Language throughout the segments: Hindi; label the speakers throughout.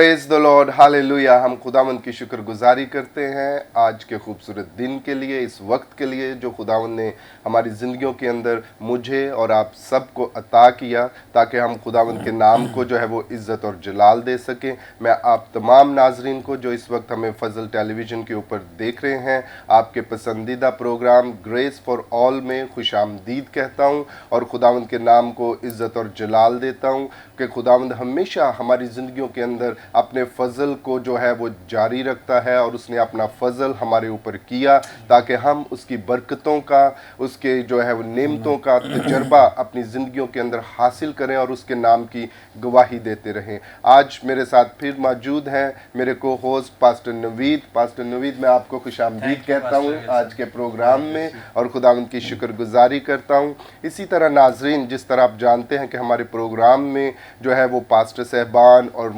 Speaker 1: Praise the Lord, hallelujah. हम खुदावंद की शुक्रगुजारी करते हैं आज के खूबसूरत दिन के लिए, इस वक्त के लिए जो खुदावंद ने हमारी ज़िंदगियों के अंदर मुझे और आप सबको अता किया, ताकि हम खुदावंद के नाम को जो है वो इज़्ज़त और जलाल दे सकें। मैं आप तमाम नाजरीन को जो इस वक्त हमें फजल टेलीविज़न के ऊपर देख रहे हैं, आपके पसंदीदा प्रोग्राम ग्रेस फॉर ऑल में खुशामदीद कहता हूँ और खुदावंद के नाम को इज़्ज़त और जलाल देता हूँ कि खुदावंद हमेशा हमारी ज़िंदगियों के अंदर अपने फजल को जो है वो जारी रखता है और उसने अपना फजल हमारे ऊपर किया ताकि हम उसकी बरकतों का, उसके जो है वो नेमतों का तजर्बा अपनी ज़िंदगियों के अंदर हासिल करें और उसके नाम की गवाही देते रहें। आज मेरे साथ फिर मौजूद हैं मेरे को host pastor Naveed. Pastor Naveed, मैं आपको खुशामदीद कहता हूँ आज के प्रोग्राम में और खुदावंद की शुक्रगुजारी करता हूँ। इसी तरह नाजरीन, जिस तरह आप जानते हैं कि हमारे प्रोग्राम में जो है वो पास्टर साहबान और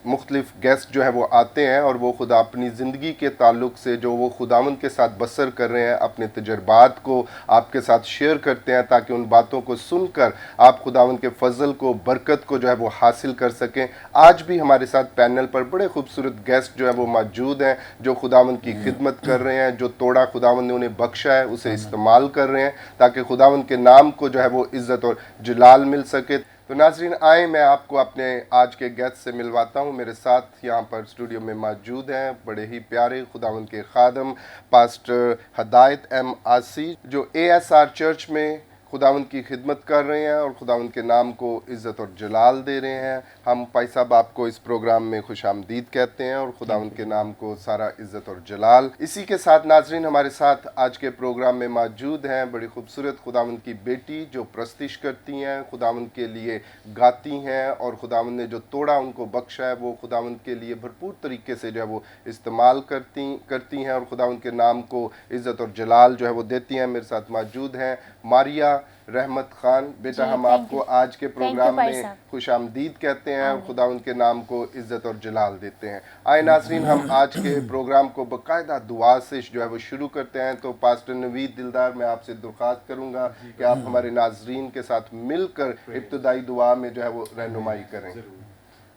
Speaker 1: मुख्तलिफ गेस्ट जो है वो आते हैं और वो खुदा अपनी ज़िंदगी के ताल्लुक से जो वो खुदावंद के साथ बसर कर रहे हैं अपने तजर्बात को आपके साथ शेयर करते हैं, ताकि उन बातों को सुनकर आप खुदावंद के फजल को, बरकत को जो है वो हासिल कर सकें। आज भी हमारे साथ पैनल पर बड़े खूबसूरत गेस्ट जो है वो मौजूद हैं, जो खुदावंद की खिदमत कर रहे हैं, जो तोड़ा खुदावंद ने उन्हें बख्शा है उसे इस्तेमाल कर रहे हैं ताकि खुदावंद के नाम को जो है वो इज़्ज़त और जलाल मिल सके। तो नाजरीन आए, मैं आपको अपने आज के गेस्ट से मिलवाता हूँ। मेरे साथ यहाँ पर स्टूडियो में मौजूद हैं बड़े ही प्यारे खुदावंद के खादम पास्टर हदायत एम आसी, जो ASR चर्च में खुदावंद की खिदमत कर रहे हैं और खुदावंद के नाम को इज़्ज़त और जलाल दे रहे हैं। हम भाई साहब आपको इस प्रोग्राम में खुशामदीद कहते हैं और खुदावंद के नाम को सारा इज़्ज़त और जलाल। इसी के साथ नाजरीन हमारे साथ आज के प्रोग्राम में मौजूद हैं बड़ी खूबसूरत खुदावंद की बेटी जो प्रस्तिश करती हैं, खुदावंद के लिए गाती हैं और खुदावंद ने जो तोड़ा उनको बख्शा है वो खुदावंद के लिए भरपूर तरीके से जो है वो इस्तेमाल करती हैं और खुदावंद के नाम को इज़्ज़त और जलाल जो है वो देती हैं। मेरे साथ मौजूद हैं मारिया रहमत खान। बेटा, हम आपको आज के प्रोग्राम में खुशामदीद कहते हैं और खुदावंद के नाम को इज़्ज़त और जलाल देते हैं। आए नाज़रीन, हम आज के प्रोग्राम को बाकायदा दुआ से जो है वो शुरू करते हैं। तो पास्टर नवीद दिलदार, मैं आपसे दरख्वास्त करूंगा कि आप हमारे नाज़रीन के साथ मिलकर इब्तदाई दुआ में जो है वो रहनुमाई करें।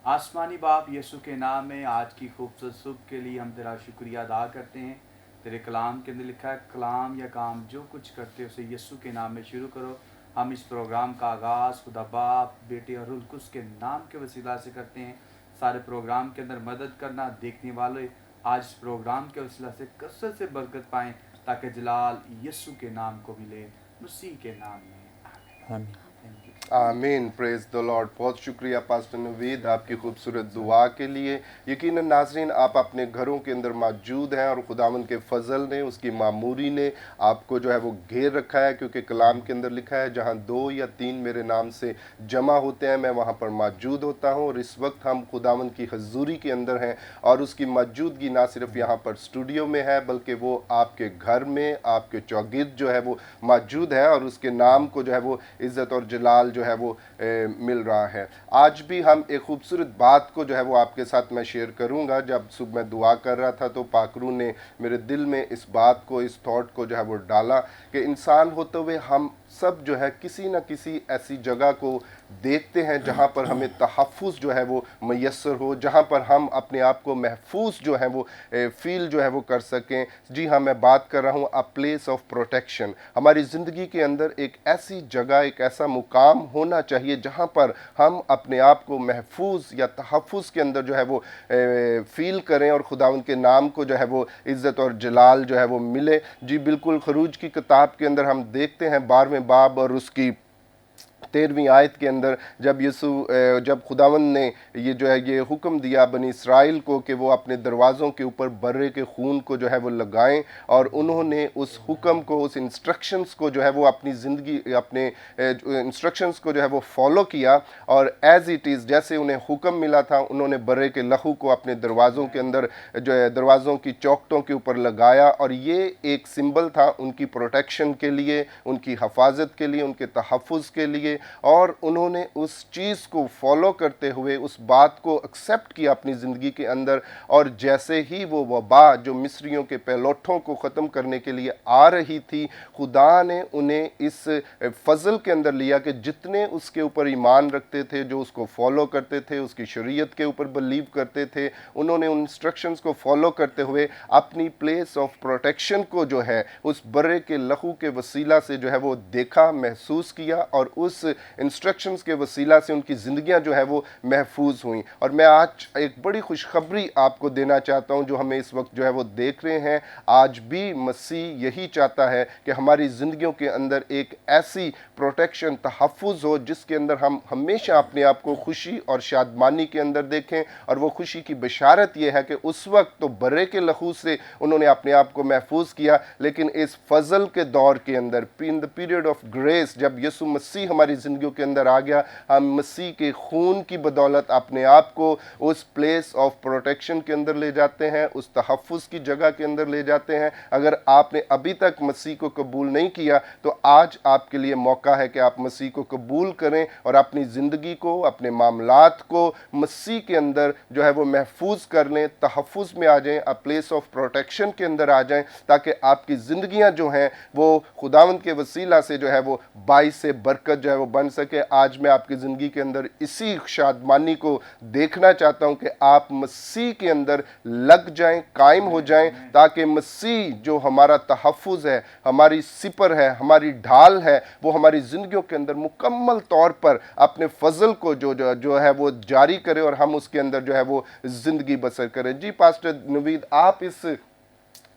Speaker 2: आसमानी बाप, यीशु के नाम में आज की खूबसूरत सुबह के लिए हम तेरा शुक्रिया अदा करते हैं। तेरे कलाम के अंदर लिखा है, कलाम या काम जो कुछ करते हो उसे यीशु के नाम में शुरू करो। हम इस प्रोग्राम का आगाज़ खुदा बाप, बेटे और रूह कुद्स के नाम के वसीला से करते हैं। सारे प्रोग्राम के अंदर मदद करना, देखने वाले आज इस प्रोग्राम के वसीला से कसरत से बरकत पाएँ, ताकि जलाल यीशु के नाम को मिले, मसीह के नाम में आमीन।
Speaker 1: आमीन। Praise the Lord. बहुत शुक्रिया पास्टर नवीद आपकी खूबसूरत दुआ के लिए। यकीनन नाजरीन, आप अपने घरों के अंदर मौजूद हैं और खुदावंद के फजल ने, उसकी मामूरी ने आपको जो है वो घेर रखा है, क्योंकि कलाम के अंदर लिखा है जहां 2 या 3 मेरे नाम से जमा होते हैं मैं वहां पर मौजूद होता हूं। और इस वक्त हम खुदावंद की हजूरी के अंदर हैं और उसकी मौजूदगी ना सिर्फ यहाँ पर स्टूडियो में है बल्कि वो आपके घर में, आपके चौगिर्द जो है वो मौजूद है और उसके नाम को जो है वो इज़्ज़त और जलाल जो है वो मिल रहा है। आज भी हम एक खूबसूरत बात को जो है वो आपके साथ मैं शेयर करूंगा। जब सुबह मैं दुआ कर रहा था तो पाकरू ने मेरे दिल में इस बात को, इस थॉट को जो है वो डाला कि इंसान होते हुए हम सब जो है किसी न किसी ऐसी जगह को देखते हैं जहाँ पर हमें तहफ़्फ़ुज़ जो है वो मैसर हो, जहाँ पर हम अपने आप को महफूज जो है वो फील जो है वो कर सकें। जी हाँ, मैं बात कर रहा हूँ अ प्लेस ऑफ प्रोटेक्शन। हमारी ज़िंदगी के अंदर एक ऐसी जगह, एक ऐसा मुकाम होना चाहिए जहाँ पर हम अपने आप को महफूज या तहफ़्फ़ुज़ के अंदर जो है वो फील करें और खुदावंद के नाम को जो है वो इज़्ज़त और जलाल जो है वो मिले। जी बिल्कुल, खरूज की किताब के अंदर हम देखते हैं 12वें बाब और उसकी 13वीं आयत के अंदर जब खुदावंद ने ये जो है ये हुक्म दिया बनी इसराइल को कि वो अपने दरवाज़ों के ऊपर बर्रे के खून को जो है वो लगाएं, और उन्होंने उस हुक्म को, उस इंस्ट्रक्शंस को जो है वो अपनी ज़िंदगी, अपने इंस्ट्रक्शंस को जो है वो फॉलो किया और एज़ इट इज़ जैसे उन्हें हुक्म मिला था उन्होंने बर्रे के लहू को अपने दरवाज़ों के अंदर जो है दरवाज़ों की चौखटों के ऊपर लगाया। और ये एक सिंबल था उनकी प्रोटेक्शन के लिए, उनकी हफाजत के लिए, उनके तहफ़्फ़ुज़ के लिए। लिए और उन्होंने उस चीज़ को फॉलो करते हुए उस बात को एक्सेप्ट किया अपनी ज़िंदगी के अंदर। और जैसे ही वो वबा जो मिस्रियों के पहलौठों को ख़त्म करने के लिए आ रही थी, खुदा ने उन्हें इस फजल के अंदर लिया कि जितने उसके ऊपर ईमान रखते थे, जो उसको फॉलो करते थे, उसकी शरीयत के ऊपर बिलीव करते थे, उन्होंने उन इंस्ट्रक्शंस को फॉलो करते हुए अपनी प्लेस ऑफ प्रोटेक्शन को जो है उस बर्रे के लहू के वसीला से जो है वो देखा, महसूस किया और उस इंस्ट्रक्शंस के वसीला से उनकी ज़िंदगियां जो है वो महफूज हुई। और मैं आज एक बड़ी खुशखबरी आपको देना चाहता हूं, जो हमें इस वक्त जो है वो देख रहे हैं। आज भी मसीह यही चाहता है कि हमारी ज़िंदगियों के अंदर एक ऐसी प्रोटेक्शन, तहफ़्फ़ुज़ हो जिसके अंदर हम हमेशा अपने आप को खुशी और शादमानी के अंदर देखें। और वो खुशी की बशारत ये है कि उस वक्त तो बर्रे के लहू से उन्होंने अपने आप को महफूज किया, लेकिन इस फजल के दौर के अंदर, in the period of grace, जब यीशु मसीह हमारी ज़िंदगियों के अंदर आ गया, हम मसीह के खून की बदौलत अपने आप को उस प्लेस ऑफ प्रोटेक्शन के अंदर ले जाते हैं, उस तहफ़्फ़ुज़ की जगह के अंदर ले जाते हैं। अगर आपने अभी तक मसीह को कबूल नहीं किया तो आज आपके लिए मौका है कि आप मसीह को कबूल करें और अपनी ज़िंदगी को, अपने मामलात को मसीह के अंदर जो है वो महफूज कर लें, तहफ़्फ़ुज़ में आ जाएं, प्लेस ऑफ प्रोटेक्शन के अंदर आ जाएं, ताकि आपकी ज़िंदगियां जो हैं वो खुदावंद के वसीला से जो है वो बाइस से बरकत जो है वो बन सके। आज मैं आपकी ज़िंदगी के अंदर इसी शादमानी को देखना चाहता हूं कि आप मसीह के अंदर लग जाएं, कायम हो जाएं, ताकि मसीह जो हमारा तहफ़्फ़ुज़ है, हमारी सिपर है, हमारी ढाल है, वो हमारी ज़िंदगियों के अंदर मुकम्मल तौर पर अपने फजल को जो है वो जारी करे और हम उसके अंदर जो है वो ज़िंदगी बसर करें। जी पास्टर नवीद, आप इस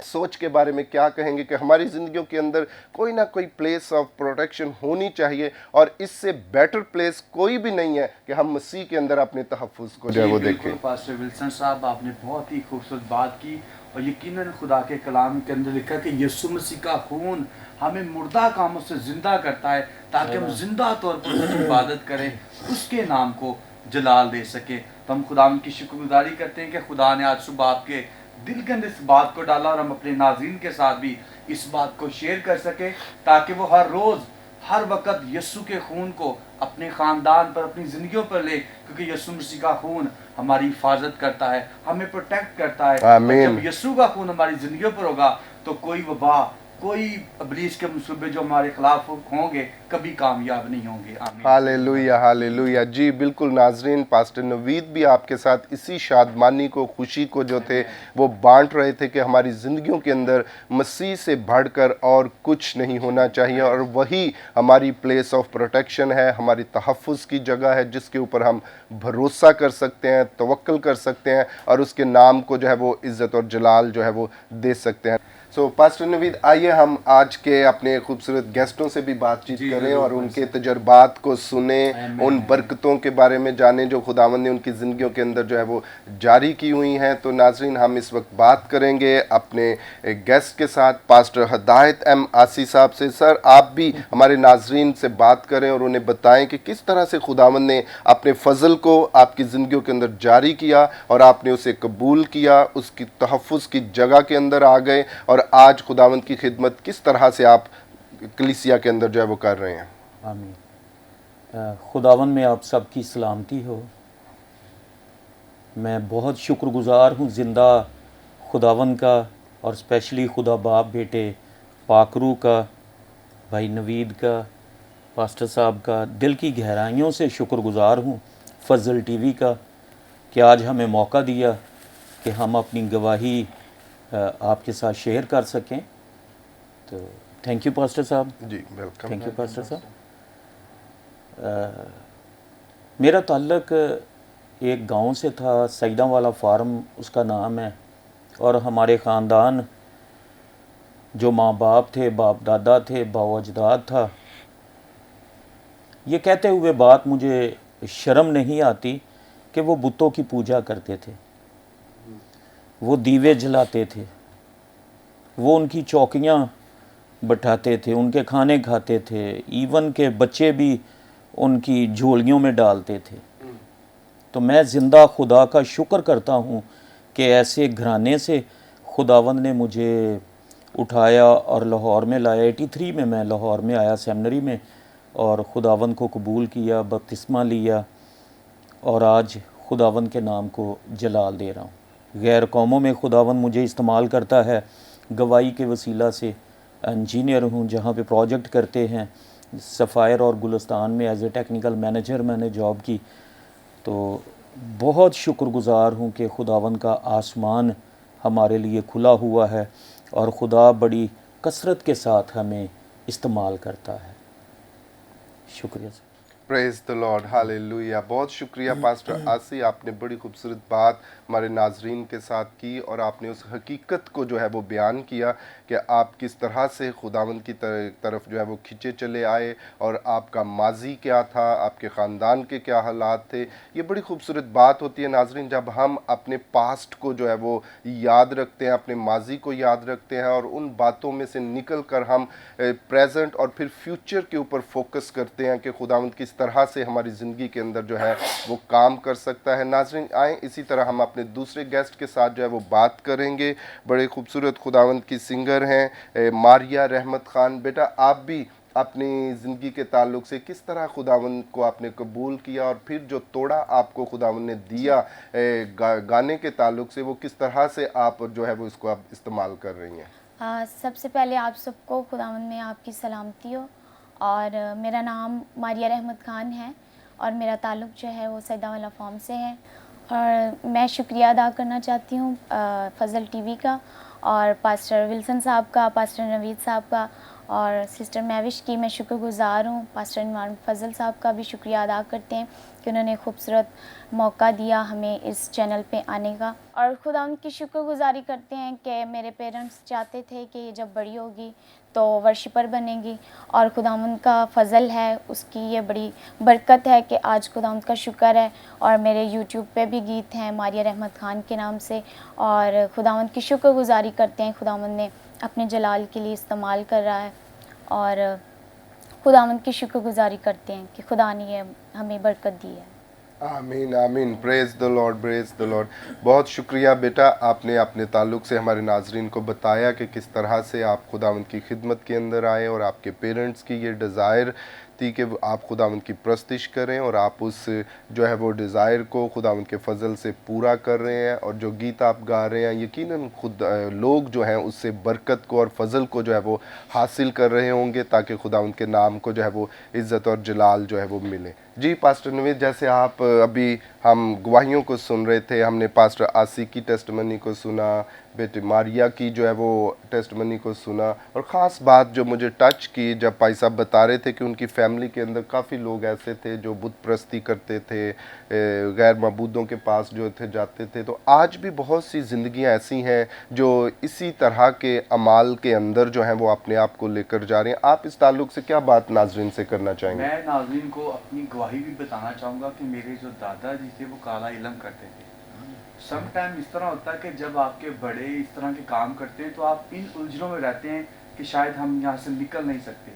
Speaker 1: सोच के बारे में क्या कहेंगे कि हमारी ज़िंदगियों के अंदर कोई ना कोई प्लेस ऑफ प्रोटेक्शन होनी चाहिए और इससे बेटर प्लेस कोई भी नहीं है कि हम मसीह के अंदर अपने तहफ़्फ़ुज़ को जो है वो देखें।
Speaker 2: पास्टर विल्सन साहब, आपने बहुत ही खूबसूरत बात की और यकीनन खुदा के कलाम के अंदर लिखा कि यीशु मसीह का खून हमें मुर्दा कामों से ज़िंदा करता है, ताकि हम ज़िंदा तौर पर उसकी इबादत करें, उसके नाम को जलाल दे सके। तो हम खुदा की शुक्रगुजारी करते हैं कि खुदा ने आज सुबह आपके दिल के अंदर इस बात को डाला और हम अपने नाज़रीन के साथ भी इस बात को शेयर कर सके, ताकि वो हर रोज़ हर वक्त यीशु के खून को अपने ख़ानदान पर, अपनी ज़िंदगियों पर ले, क्योंकि यीशु मसीह का खून हमारी हिफाजत करता है, हमें प्रोटेक्ट करता है।
Speaker 1: आमीन।
Speaker 2: जब यीशु का खून हमारी ज़िंदगियों पर होगा तो कोई वबा, कोई इब्लीस के मंसूबे जो हमारे खिलाफ होंगे कभी कामयाब नहीं होंगे। आमीन।
Speaker 1: Hallelujah, hallelujah. जी बिल्कुल नाजरीन, पास्टर नवीद भी आपके साथ इसी शादमानी को, खुशी को जो थे वो बांट रहे थे कि हमारी ज़िंदगियों के अंदर मसीह से बढ़कर और कुछ नहीं होना चाहिए और वही हमारी प्लेस ऑफ प्रोटेक्शन है, हमारी तहफ़्फ़ुज़ की जगह है, जिसके ऊपर हम भरोसा कर सकते हैं, तवक्कुल कर सकते हैं और उसके नाम को जो है वो इज़्ज़त और जलाल जो है वो दे सकते हैं। सो पास्टर नवीद, आइए हम आज के अपने खूबसूरत गेस्टों से भी बातचीत करें और उनके तजर्बात को सुने, उन बरकतों के बारे में जानें जो खुदावंद ने उनकी ज़िंदगियों के अंदर जो है वो जारी की हुई हैं। तो नाजरीन, हम इस वक्त बात करेंगे अपने गेस्ट के साथ, पास्टर हिदायत एम आसी साहब से। सर, आप भी हमारे नाजरीन से बात करें और उन्हें बताएं कि किस तरह से खुदावंद ने अपने फजल को आपकी ज़िंदगियों के अंदर जारी किया और आपने उसे कबूल किया, उसकी तहफ़्फ़ुज़ की जगह के अंदर आ गए और आज खुदावंद की खिदमत किस तरह से आप कलीसिया के अंदर जो है वो कर रहे हैं।
Speaker 3: आमीन। खुदावंद में आप सबकी सलामती हो। मैं बहुत शुक्रगुज़ार हूँ ज़िंदा खुदावंद का और स्पेशली खुदा बाप बेटे पाकरू का, भाई नवीद का, पास्टर साहब का। दिल की गहराइयों से शुक्रगुज़ार हूँ फजल टीवी का कि आज हमें मौका दिया कि हम अपनी गवाही आपके साथ शेयर कर सकें। तो थैंक यू पास्टर साहब।
Speaker 1: जी वेलकम।
Speaker 3: थैंक यू पास्टर साहब। मेरा ताल्लुक एक गांव से था, सईदा वाला फार्म उसका नाम है, और हमारे ख़ानदान जो माँ बाप थे, बाप दादा थे, बाव अजदाद था। ये कहते हुए बात मुझे शर्म नहीं आती कि वो बुतों की पूजा करते थे, वो दीवे जलाते थे, वो उनकी चौकियाँ बैठाते थे, उनके खाने खाते थे, इवन के बच्चे भी उनकी झोलियों में डालते थे। तो मैं ज़िंदा खुदा का शुक्र करता हूँ कि ऐसे घराने से खुदावंद ने मुझे उठाया और लाहौर में लाया। 83 में मैं लाहौर में आया सेमिनरी में, और खुदावन को कबूल किया, बपतिस्मा लिया और आज खुदावन के नाम को जलाल दे रहा हूँ। गैर कौमों में खुदावन मुझे इस्तेमाल करता है गवाही के वसीला से। इंजीनियर हूँ, जहाँ पे प्रोजेक्ट करते हैं सफ़ायर और गुलिस्तान में एज ए टेक्निकल मैनेजर मैंने जॉब की। तो बहुत शुक्रगुज़ार हूँ कि खुदावन का आसमान हमारे लिए खुला हुआ है और खुदा बड़ी कसरत के साथ हमें इस्तेमाल करता है। शुक्रिया sir.
Speaker 1: Praise the Lord, hallelujah. बहुत शुक्रिया पास्टर आसी, आपने बड़ी खूबसूरत बात हमारे नाजरीन के साथ की और आपने उस हकीकत को जो है वो बयान किया कि आप किस तरह से खुदावंद की तरफ जो है वो खिंचे चले आए और आपका माजी क्या था, आपके ख़ानदान के क्या हालात थे। ये बड़ी खूबसूरत बात होती है नाजरीन, जब हम अपने पास्ट को जो है वो याद रखते हैं, अपने माजी को याद रखते हैं और उन बातों में से निकल कर हम प्रेजेंट और फिर फ्यूचर के ऊपर फोकस करते हैं कि खुदावंद किस तरह से हमारी ज़िंदगी के अंदर जो है वो काम कर सकता है। नाज़रीन आए, इसी तरह हम अपने दूसरे गेस्ट के साथ जो है वो बात करेंगे। बड़े खूबसूरत खुदावंद की सिंगर हैं मारिया रहमत ख़ान। बेटा, आप भी अपनी ज़िंदगी के ताल्लुक से किस तरह खुदावंद को आपने कबूल किया और फिर जो तोड़ा आपको खुदावंद ने दिया गाने के ताल्लुक से, वो किस तरह से आप जो है वो इसको आप इस्तेमाल कर रही हैं?
Speaker 4: सबसे पहले आप सबको खुदावंद में आपकी सलामती हो। और मेरा नाम मारिया रहमत ख़ान है और मेरा ताल्लुक़ जो है वो सैदा वाला फॉर्म से है। और मैं शुक्रिया अदा करना चाहती हूँ फ़ज़ल टीवी का और पास्टर विल्सन साहब का, पास्टर नवीद साहब का और सिस्टर मैविश की मैं शुक्रगुज़ार हूँ। पास्टर इमरान फ़ज़ल साहब का भी शुक्रिया अदा करते हैं कि उन्होंने खूबसूरत मौका दिया हमें इस चैनल पे आने का। और खुदा उनकी शुक्रगुज़ारी करते हैं कि मेरे पेरेंट्स चाहते थे कि ये जब बड़ी होगी तो वर्शिपर बनेगी और खुदावंद का फ़ज़ल है, उसकी ये बड़ी बरकत है कि आज खुदावंद का शुक्र है। और मेरे यूट्यूब पे भी गीत हैं मारिया रहमत ख़ान के नाम से और खुदावंद की शुक्रगुज़ारी करते हैं। खुदावंद ने अपने जलाल के लिए इस्तेमाल कर रहा है और खुदावंद की शुक्रगुज़ारी करते हैं कि खुदा ने ये हमें बरकत दी है।
Speaker 1: आमीन आमीन। Praise the Lord, praise the Lord. बहुत शुक्रिया बेटा, आपने अपने ताल्लुक़ से हमारे नाजरीन को बताया कि किस तरह से आप खुदावंद की खिदमत के अंदर आए और आपके पेरेंट्स की ये डिज़ायर थी कि आप खुदावंद की प्रस्तिश करें और आप उस जो है वो डिज़ायर को खुदावंद के फ़ज़ल से पूरा कर रहे हैं। और जो गीत आप गा रहे हैं यकीनन खुद लोग जो हैं उससे बरकत को और फ़ज़ल को जो है वो हासिल कर रहे होंगे ताकि खुदावंद के नाम को जो है वो इज़्ज़त और जलाल जो है वो मिले। जी पास्टर नवीद, जैसे आप अभी हम गवाहियों को सुन रहे थे, हमने पास्टर आसी की टेस्टमनी को सुना, बेटे मारिया की जो है वो टेस्टमनी को सुना और ख़ास बात जो मुझे टच की जब भाई साहब बता रहे थे कि उनकी फ़ैमिली के अंदर काफ़ी लोग ऐसे थे जो बुत परस्ती करते थे, गैर मबूदों के पास जो थे जाते थे। तो आज भी बहुत सी ज़िंदगियां ऐसी हैं जो इसी तरह के अमाल के अंदर जो हैं वो अपने आप को लेकर जा रहे हैं। आप इस ताल्लुक़ से क्या बात नाजरीन से करना चाहेंगे?
Speaker 2: मैं नाजरीन को अपनी गवाही भी बताना चाहूँगा कि मेरे जो दादाजी थे वो काला इलम करते थे। सम टाइम इस तरह होता है कि जब आपके बड़े इस तरह के काम करते हैं तो आप इन उलझनों में रहते हैं कि शायद हम यहाँ से निकल नहीं सकते।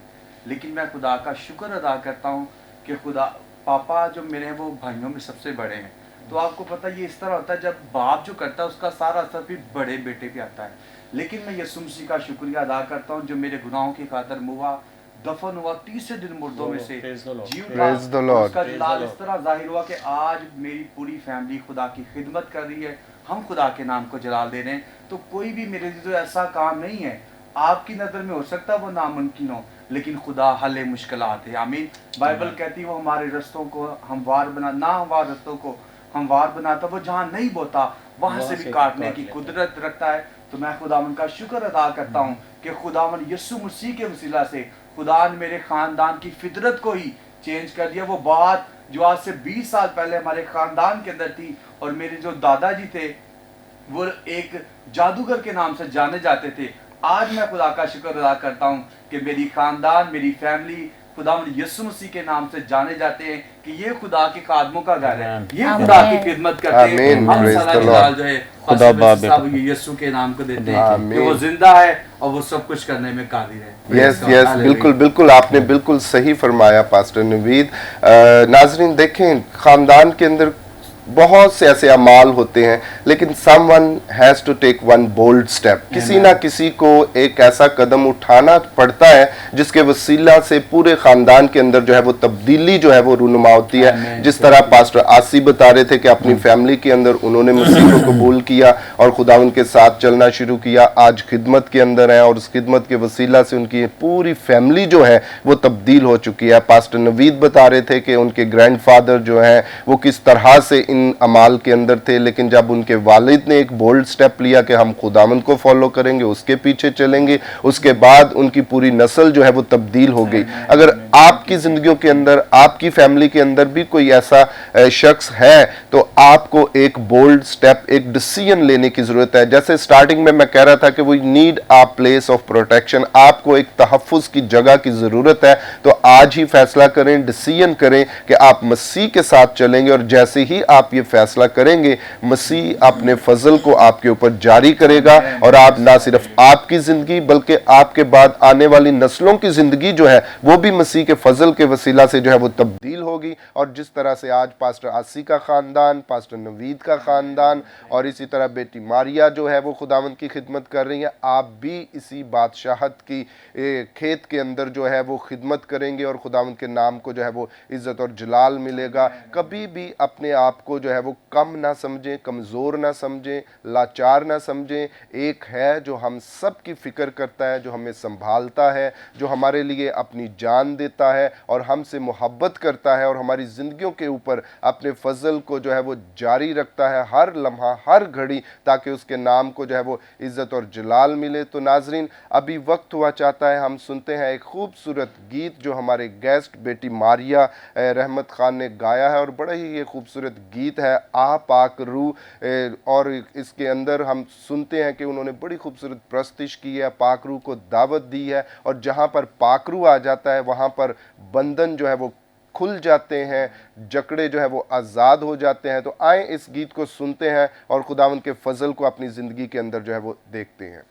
Speaker 2: लेकिन मैं खुदा का शुक्र अदा करता हूँ कि खुदा पापा जो मेरे हैं वो भाइयों में सबसे बड़े हैं। तो आपको पता ये इस तरह होता है जब बाप जो करता है उसका सारा असर फिर बड़े बेटे पे आता है। लेकिन मैं यीशु मसीह का शुक्रिया अदा करता हूँ जो मेरे गुनाहों की खातिर मुआ दफन हुआ, तीसरे दिन मुर्दों में से जी उठा। उसका जलाल इस तरह जाहिर हुआ कि आज मेरी पूरी फैमिली खुदा की खिदमत कर रही है, हम खुदा के नाम को जलाल दे रहे हैं। तो कोई भी मेरे लिए तो ऐसा काम नहीं है, आपकी नज़र में हो सकता है वो नामुमकिन हो लेकिन खुदा हल मुश्किलात है। आमीन। बाइबल कहती है वो हमारे रास्तों को हमवार बना, ना हमवार रास्तों को हमवार बनाता, वो जहाँ नहीं बोता वहाँ से भी काटने की कुदरत रखता है। तो मैं खुदावन का शुक्र अदा करता हूँ कि खुदावन यीशु मसीह के वसीला से खुदा ने मेरे ख़ानदान की फितरत को ही चेंज कर दिया। वो बात जो आज से 20 साल पहले हमारे ख़ानदान के अंदर थी और मेरे जो दादाजी थे वो एक जादूगर के नाम से जाने जाते थे, आज मैं खुदा का शुक्र अदा करता हूँ कि मेरी ख़ानदान, मेरी फैमिली खुदा यीशु मसीह के नाम से जाने जाते हैं कि ये खुदा के कादमों का घर है, ये खुदा की खिदमत करते हैं। हम सारा जलाल जो है खुदा बाप यीशु के नाम को देते हैं कि वो जिंदा है और वो सब कुछ करने में कादिर है।
Speaker 1: यस यस, बिल्कुल बिल्कुल, आपने बिल्कुल सही फरमाया पास्टर नवीद। नाजरीन देखें, ख़ानदान के अंदर बहुत से ऐसे अमाल होते हैं, लेकिन someone has to take one bold step. किसी ना किसी को एक ऐसा कदम उठाना पड़ता है जिसके वसीला से पूरे खानदान के अंदर जो है वो तब्दीली जो है वो रूनुमा होती है। जिस तरह पास्टर आसी बता रहे थे कि अपनी फैमिली के अंदर उन्होंने मसीह को कबूल किया और खुदा उनके साथ चलना शुरू किया, आज खिदमत के अंदर है और उस खिदमत के वसीला से उनकी पूरी फैमिली जो है वो तब्दील हो चुकी है। पास्टर नवीद बता रहे थे कि उनके ग्रैंडफादर जो है वो किस तरह से इन अमाल के अंदर थे, लेकिन जब उनके वालिद ने एक बोल्ड स्टेप लिया कि हम खुदावंद को फॉलो करेंगे, उसके पीछे चलेंगे, उसके बाद उनकी पूरी नस्ल जो है वो तब्दील हो गई। अगर आपकी जिंदगियों के अंदर, आपकी फैमिली के अंदर भी कोई ऐसा शख्स है तो आपको एक बोल्ड स्टेप, एक डिसीजन लेने की जरूरत है। जैसे स्टार्टिंग में मैं कह रहा था कि we need a place of protection, आपको एक तहफ्फुज की जगह की जरूरत है। तो आज ही फैसला करें, डिसीजन करें कि आप मसीह के साथ चलेंगे, और जैसे ही आप ये फैसला करेंगे मसीह अपने फजल को आपके ऊपर जारी करेगा और आप ना सिर्फ आपकी जिंदगी बल्कि आपके बाद आने वाली नस्लों की जिंदगी जो है वो भी मसीह के फजल के वसीला से जो है वो तब्दील होगी। और जिस तरह से आज पास्टर आसी का खानदान, पास्टर नवीद का खानदान और इसी तरह बेटी मारिया जो है वो खुदावंद की खिदमत कर रही है, आप भी इसी बादशाहत की खेत के अंदर जो है वो खिदमत करेंगे और खुदावंद के नाम को जो है वो इज्जत और जलाल मिलेगा। कभी भी अपने आप को जो है वो कम ना समझें, कमज़ोर ना समझें, लाचार ना समझें। एक है जो हम सब की फ़िक्र करता है, जो हमें संभालता है, जो हमारे लिए अपनी जान देता है और हमसे मोहब्बत करता है और हमारी ज़िंदगियों के ऊपर अपने फजल को जो है वो जारी रखता है हर लम्हा, हर घड़ी, ताकि उसके नाम को जो है वो इज़्ज़त और जलाल मिले। तो नाजरीन, अभी वक्त हुआ चाहता है हम सुनते हैं एक खूबसूरत गीत जो हमारे गेस्ट बेटी मारिया रहमत खान ने गाया है, और बड़ा ही ये खूबसूरत गीत है आ पाक रूह। और इसके अंदर हम सुनते हैं कि उन्होंने बड़ी खूबसूरत प्रस्तिश की है, पाक रूह को दावत दी है, और जहाँ पर पाक रूह आ जाता है वहाँ पर बंधन जो है वो खुल जाते हैं, जकड़े जो है वो आज़ाद हो जाते हैं। तो आए इस गीत को सुनते हैं और खुदावंद के फजल को अपनी ज़िंदगी के अंदर जो है वो देखते हैं।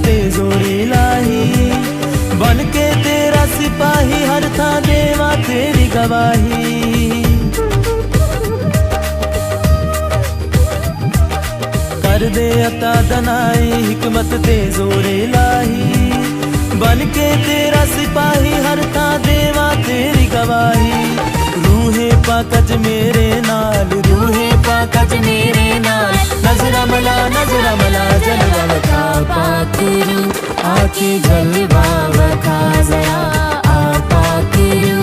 Speaker 5: ते जोर इलाही बन के तेरा सिपाही हर था देवा तेरी गवाही कर दे अता दनाई हिकमत ते जोर इलाही बन के तेरा सिपाही हर था देवा तेरी गवाही रूहे पाकज मेरे नाल रूहे पाकज मेरे नाल नजरा मला जलवा वखा पाकरू आके जलवा वखा जरा आ पाकरू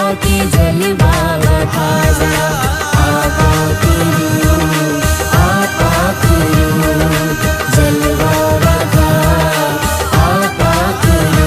Speaker 5: आके जलवा वखा जरा आ पाकरू जलवा वखा आ पाकरू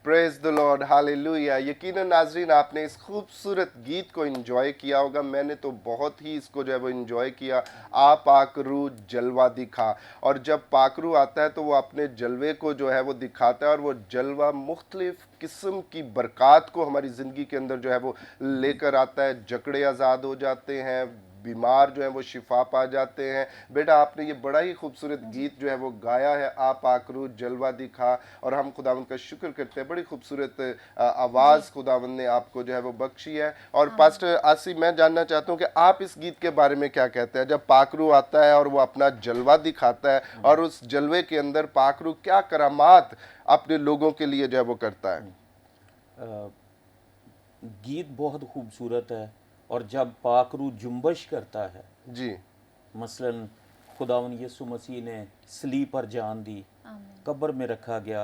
Speaker 1: प्रेज द लॉर्ड, हालेलुया। यकीनन नाजरीन आपने इस खूबसूरत गीत को एंजॉय किया होगा। मैंने तो बहुत ही इसको जो है वो एंजॉय किया। आ पाकरू जलवा दिखा, और जब पाकरू आता है तो वो अपने जलवे को जो है वो दिखाता है, और वो जलवा मुख्तलिफ किस्म की बरक़ात को हमारी ज़िंदगी के अंदर जो है वो लेकर आता है। जकड़े आज़ाद हो जाते हैं, बीमार जो है वो शिफा पा जाते हैं। बेटा आपने ये बड़ा ही खूबसूरत गीत जो है वो गाया है, आप आकरू जलवा दिखा, और हम खुदावंद का शुक्र करते हैं। बड़ी खूबसूरत आवाज़ खुदावंद ने आपको जो है वो बख्शी है। और पास्टर आसी, मैं जानना चाहता हूँ कि आप इस गीत के बारे में क्या कहते हैं, जब पाकरू आता है और वो अपना जलवा दिखाता है, और उस जलवे के अंदर पाकरू क्या करामात अपने लोगों के लिए जो है वो करता है।
Speaker 3: गीत बहुत खूबसूरत है, और जब पाकरू जुम्बश करता है
Speaker 1: जी,
Speaker 3: मसलन खुदावन यीशु मसीह ने सलीब पर जान दी, कब्र में रखा गया,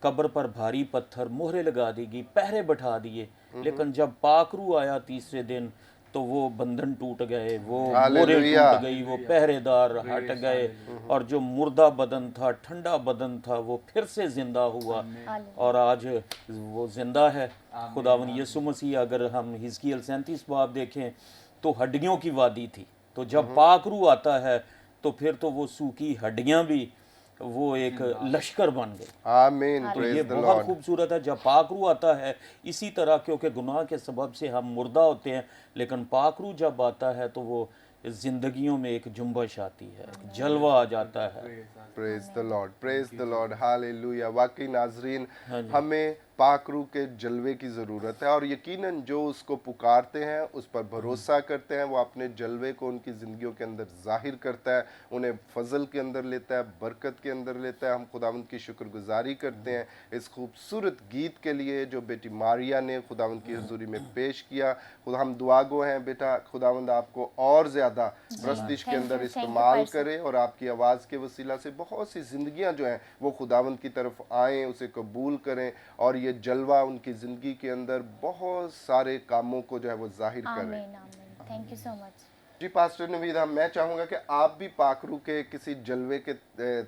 Speaker 3: कब्र पर भारी पत्थर मोहरे लगा दी गई, पहरे बैठा दिए, लेकिन जब पाकरू आया तीसरे दिन तो वो बंधन टूट गए, वो मोहरे टूट गई, वो पहरेदार हट गए, और जो मुर्दा बदन था, ठंडा बदन था, वो फिर से जिंदा हुआ, और आज वो जिंदा है। खुदावन यीशु मसीह, अगर हम हिजकियेल 37 बाब देखें तो हड्डियों की वादी थी, तो जब पाकरू आता है तो फिर तो वो सूखी हड्डियां भी वो एक लश्कर बन गए।
Speaker 1: आमीन,
Speaker 3: तो
Speaker 1: प्रेज
Speaker 3: ये
Speaker 1: द
Speaker 3: बहुत
Speaker 1: लॉर्ड।
Speaker 3: खूबसूरत है जब पाकरू आता है। इसी तरह क्योंकि गुनाह के सबब से हम मुर्दा होते हैं, लेकिन पाकरू जब आता है तो वो जिंदगियों में एक जुम्बश आती है, एक जलवा आ जाता है।
Speaker 1: Praise the Lord, praise the Lord, hallelujah. वाकई नाजरीन, हमें पाकरू के जलवे की ज़रूरत है, और यकीनन जो उसको पुकारते हैं, उस पर भरोसा करते हैं, वो अपने जलवे को उनकी ज़िंदगियों के अंदर ज़ाहिर करता है, उन्हें फजल के अंदर लेता है, बरकत के अंदर लेता है। हम खुदावंद की शुक्रगुजारी करते हैं इस खूबसूरत गीत के लिए जो बेटी मारिया ने खुदावंद की हुजूरी में पेश किया। खुदा हम दुआगो हैं बेटा, खुदावंद आपको और ज़्यादा प्रस्तिश के अंदर इस्तेमाल करे, और आपकी आवाज़ के वसीला से बहुत सी ज़िंदगियाँ जो हैं वो खुदावंद की तरफ आएँ, उसे कबूल करें, और ये जलवा उनकी ज़िंदगी के अंदर बहुत सारे कामों को जो है वो जाहिर करें।
Speaker 4: आमीन, आमीन। Thank you so much.
Speaker 1: जी पास्टर नवीद, मैं चाहूँगा कि आप भी पाकरू के किसी जलवे के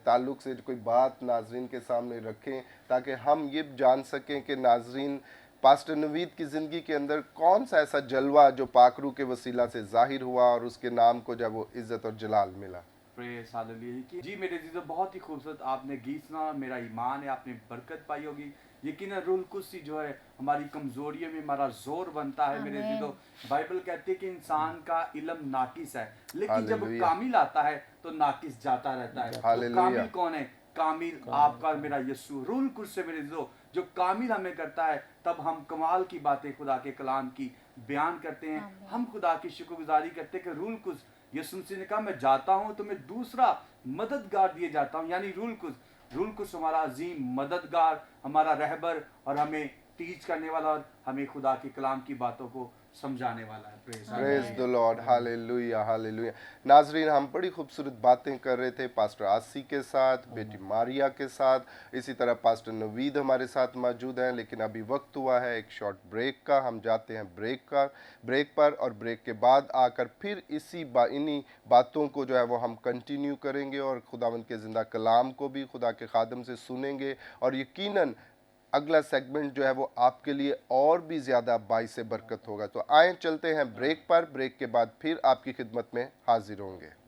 Speaker 1: ताल्लुक से कोई बात नाजरीन के सामने रखें, ताकि हम ये जान सकें कि नाजरीन पास्टर नवीद की ज़िंदगी के अंदर कौन सा ऐसा जलवा जो पाकरू के वसीला से जाहिर हुआ और उसके नाम को जब वो इज़्ज़त और जलाल मिला।
Speaker 2: Praise hallelujah. जी मेरे जीजो, बहुत ही खूबसूरत आपने गीत सुना। मेरा ईमान है आपने बरकत पाई होगी। यकीनन रूल कुर्सी जो है हमारी कमजोरियों में हमारा जोर बनता है। मेरे जीजो, बाइबल कहती है कि इंसान का इल्म नाकिस है, लेकिन जब कामिल आता है तो नाकिस जाता रहता है। तो कामिल कौन है? कामिल आपका मेरा यीशु रूल कुर्सी। मेरे जीजो, जो कामिल हमें करता है, तब हम कमाल की बातें खुदा के कलाम की बयान करते हैं। हम खुदा की शुक्रगुजारी करते हैं कि रूल कुर्स यीशु मसीह ने कहा मैं जाता हूँ तो मैं दूसरा मददगार दिए जाता हूँ, यानी रूल कुछ हमारा अजीम मददगार, हमारा रहबर, और हमें टीच करने वाला, और हमें खुदा के कलाम की बातों को समझाने वाला है।
Speaker 1: Praise the Lord, hallelujah, hallelujah. नाजरीन, हम बड़ी खूबसूरत बातें कर रहे थे पास्टर आसी के साथ, बेटी मारिया के साथ, इसी तरह पास्टर नवीद हमारे साथ मौजूद हैं। लेकिन अभी वक्त हुआ है एक शॉर्ट ब्रेक का। हम जाते हैं ब्रेक पर, और ब्रेक के बाद आकर फिर इन्हीं बातों को जो है वो हम कंटिन्यू करेंगे, और खुदावंद के ज़िंदा कलाम को भी खुदा के खादम से सुनेंगे, और यकीनन अगला सेगमेंट जो है वो आपके लिए और भी ज़्यादा बाइसे बरकत होगा। तो आए चलते हैं ब्रेक पर, ब्रेक के बाद फिर आपकी खिदमत में हाजिर होंगे।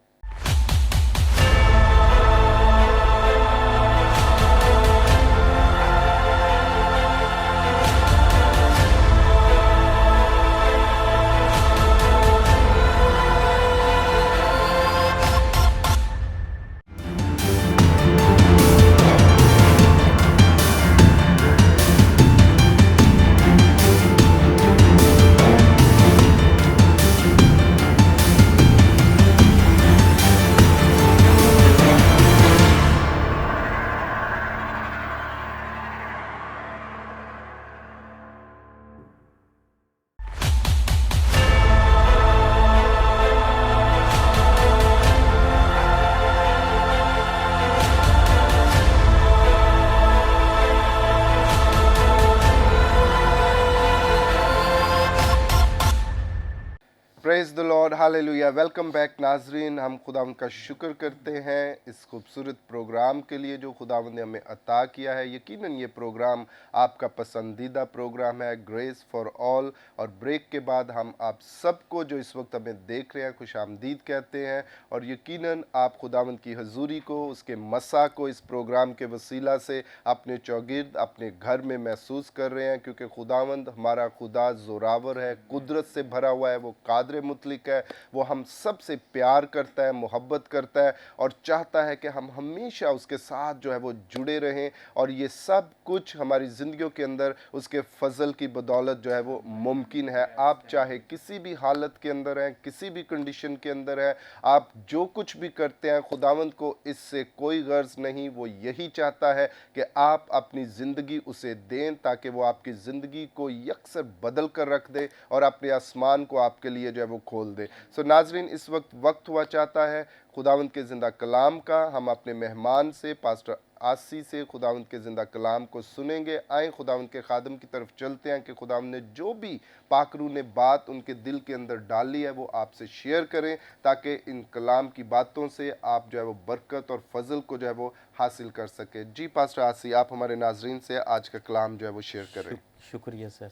Speaker 1: हालेलुया। वेलकम बैक नाजरीन। हम खुदावंद का शुक्र करते हैं इस खूबसूरत प्रोग्राम के लिए जो खुदावंद ने हमें अता किया है। यकीनन ये प्रोग्राम आपका पसंदीदा प्रोग्राम है, ग्रेस फॉर ऑल। और ब्रेक के बाद हम आप सबको जो इस वक्त हमें देख रहे हैं खुशामदीद कहते हैं। और यकीनन आप खुदावंद की हजूरी को, उसके मसा को इस प्रोग्राम के वसीला से अपने चौगिर्द, अपने घर में महसूस कर रहे हैं, क्योंकि खुदावंद हमारा खुदा ज़ोरावर है, कुदरत से भरा हुआ है, वो कादर मुतलिक है, वो हम सब से प्यार करता है, मोहब्बत करता है और चाहता है कि हम हमेशा उसके साथ जो है वो जुड़े रहें। और ये सब कुछ हमारी ज़िंदगियों के अंदर उसके फजल की बदौलत जो है वो मुमकिन है। आप चाहे किसी भी हालत के अंदर हैं, किसी भी कंडीशन के अंदर हैं, आप जो कुछ भी करते हैं, खुदावंद को इससे कोई गर्ज नहीं। वो यही चाहता है कि आप अपनी ज़िंदगी उसे दें ताकि वो आपकी ज़िंदगी को यकसर बदल कर रख दे और अपने आसमान को आपके लिए जो है वो खोल दे। सो नाजरीन, इस वक्त हुआ चाहता है खुदावंद के ज़िंदा कलाम का। हम अपने मेहमान से, पास्टर आसी से, खुदावंद के ज़िंदा कलाम को सुनेंगे। आए खुदावंद के खादम की तरफ चलते हैं कि खुदावंद ने जो भी पाकरू ने बात उनके दिल के अंदर डाली है वो आपसे शेयर करें, ताकि इन कलाम की बातों से आप जो है वो बरकत और फजल को जो है वो हासिल कर सके। जी पास्टर आसी, आप हमारे नाजरीन से आज का कलाम जो है वो शेयर करें।
Speaker 3: शुक्रिया सर।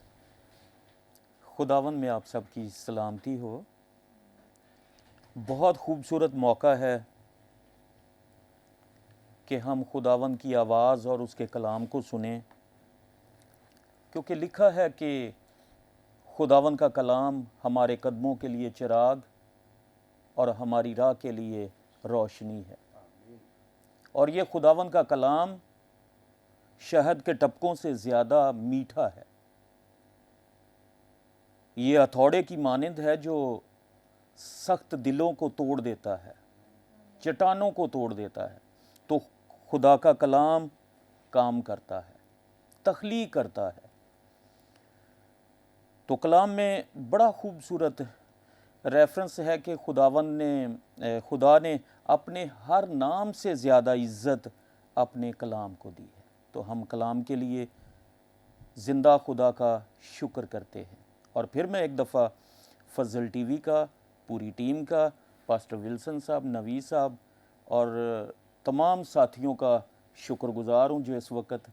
Speaker 3: खुदावन में आप सबकी सलामती हो। बहुत खूबसूरत मौका है कि हम खुदावन की आवाज़ और उसके कलाम को सुने, क्योंकि लिखा है कि खुदावन का कलाम हमारे कदमों के लिए चिराग और हमारी राह के लिए रोशनी है। और ये खुदावन का कलाम शहद के टपकों से ज़्यादा मीठा है। ये हथौड़े की मानिंद है जो सख्त दिलों को तोड़ देता है, चट्टानों को तोड़ देता है। तो खुदा का कलाम काम करता है, तख्लीक करता है। तो कलाम में बड़ा खूबसूरत रेफरेंस है कि खुदा ने अपने हर नाम से ज़्यादा इज़्ज़त अपने कलाम को दी है। तो हम कलाम के लिए ज़िंदा खुदा का शुक्र करते हैं। और फिर मैं एक दफ़ा फजल टीवी का, पूरी टीम का, पास्टर विल्सन साहब, नवी साहब और तमाम साथियों का शुक्रगुज़ार हूँ जो इस वक्त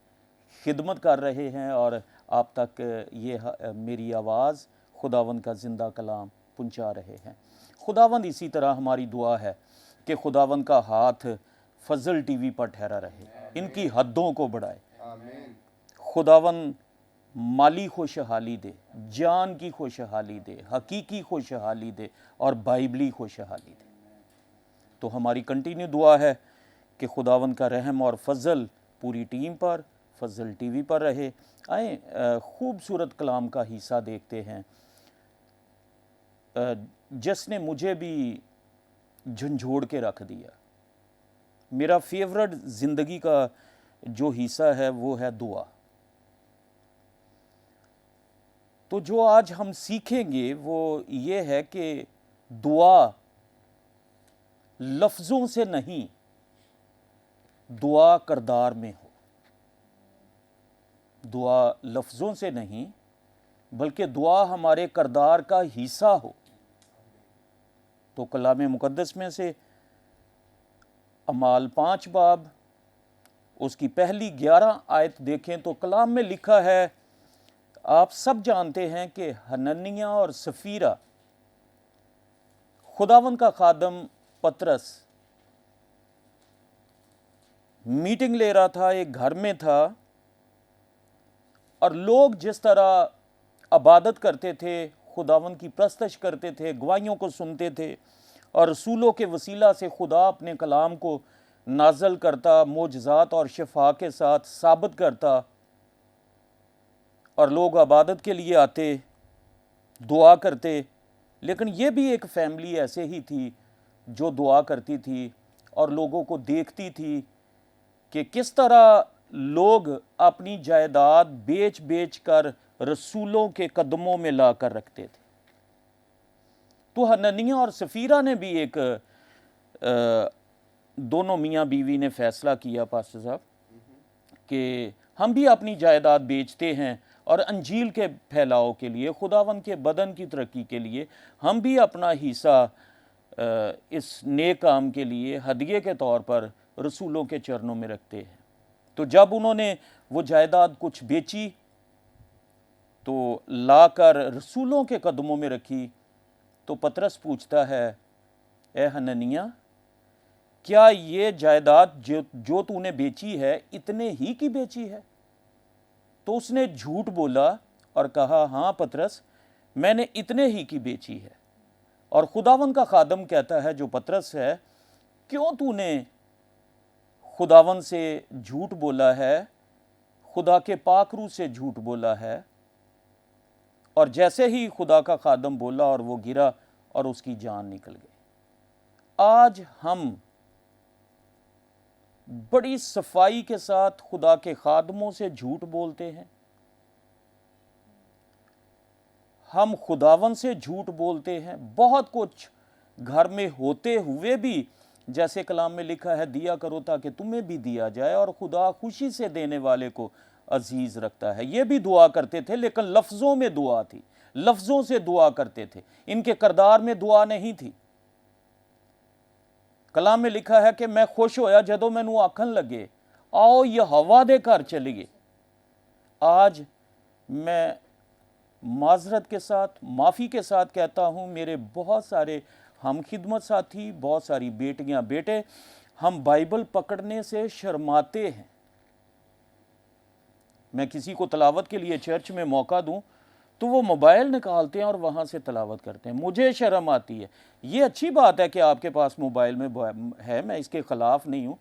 Speaker 3: खिदमत कर रहे हैं और आप तक ये मेरी आवाज़ खुदावंद का ज़िंदा कलाम पहुँचा रहे हैं। खुदावंद इसी तरह हमारी दुआ है कि खुदावंद का हाथ फजल टीवी पर ठहरा रहे, इनकी हद्दों को बढ़ाए। खुदावंद माली खुशहाली दे, जान की खुशहाली दे, हकीकी खुशहाली दे और बाइबली खुशहाली दे। तो हमारी कंटिन्यू दुआ है कि खुदावंद का रहम और फजल पूरी टीम पर, फजल टीवी पर रहे। आए खूबसूरत कलाम का हिस्सा देखते हैं जिसने मुझे भी झंझोड़ के रख दिया। मेरा फेवरेट ज़िंदगी का जो हिस्सा है वो है दुआ। तो जो आज हम सीखेंगे वो ये है कि दुआ लफ्ज़ों से नहीं, दुआ किरदार में हो। दुआ लफ्ज़ों से नहीं बल्कि दुआ हमारे किरदार का हिस्सा हो। तो कलाम मुक़द्दस में से अमाल 5 बाब उसकी पहली 11 आयत देखें तो कलाम में लिखा है, आप सब जानते हैं कि हनन्याह और सफीरा, खुदावंद का खादम पतरस मीटिंग ले रहा था, एक घर में था और लोग जिस तरह इबादत करते थे, खुदावंद की प्रस्तश करते थे, गवाहियों को सुनते थे और रसूलों के वसीला से खुदा अपने कलाम को नाज़ल करता, मोजज़ात और शिफा के साथ साबित करता और लोग इबादत के लिए आते, दुआ करते। लेकिन ये भी एक फैमिली ऐसे ही थी जो दुआ करती थी और लोगों को देखती थी कि किस तरह लोग अपनी जायदाद बेच बेच कर रसूलों के कदमों में ला कर रखते थे। तो हनन्याह और सफीरा ने भी एक दोनों मियाँ बीवी ने फैसला किया पास्टर साहब कि हम भी अपनी जायदाद बेचते हैं और अंजील के फैलाव के लिए, खुदावन के बदन की तरक्की के लिए हम भी अपना हिस्सा इस नेक काम के लिए हदिये के तौर पर रसूलों के चरणों में रखते हैं। तो जब उन्होंने वो जायदाद कुछ बेची तो लाकर रसूलों के कदमों में रखी, तो पतरस पूछता है, ए हननिया, क्या ये जायदाद जो तूने बेची है इतने ही की बेची है? तो उसने झूठ बोला और कहा, हाँ पतरस, मैंने इतने ही की बेची है। और खुदावन का खादम कहता है, जो पतरस है, क्यों तूने खुदावन से झूठ बोला है, खुदा के पाकरू से झूठ बोला है? और जैसे ही खुदा का खादम बोला और वो गिरा और उसकी जान निकल गई। आज हम बड़ी सफाई के साथ खुदा के खादमों से झूठ बोलते हैं, हम खुदावन से झूठ बोलते हैं। बहुत कुछ घर में होते हुए भी, जैसे कलाम में लिखा है, दिया करो ताकि तुम्हें भी दिया जाए, और खुदा खुशी से देने वाले को अजीज रखता है। ये भी दुआ करते थे, लेकिन लफ्ज़ों में दुआ थी, लफ्ज़ों से दुआ करते थे, इनके किरदार में दुआ नहीं थी। कलाम में लिखा है कि मैं खुश होया जदों मैनू आखन लगे, आओ यहोवा दे घर चलिए। आज मैं माजरत के साथ, माफ़ी के साथ कहता हूँ, मेरे बहुत सारे हम खिदमत साथी, बहुत सारी बेटियां बेटे, हम बाइबल पकड़ने से शर्माते हैं। मैं किसी को तलावत के लिए चर्च में मौका दूं तो वो मोबाइल निकालते हैं और वहाँ से तलावत करते हैं, मुझे शर्म आती है। ये अच्छी बात है कि आपके पास मोबाइल में है, मैं इसके ख़िलाफ़ नहीं हूँ,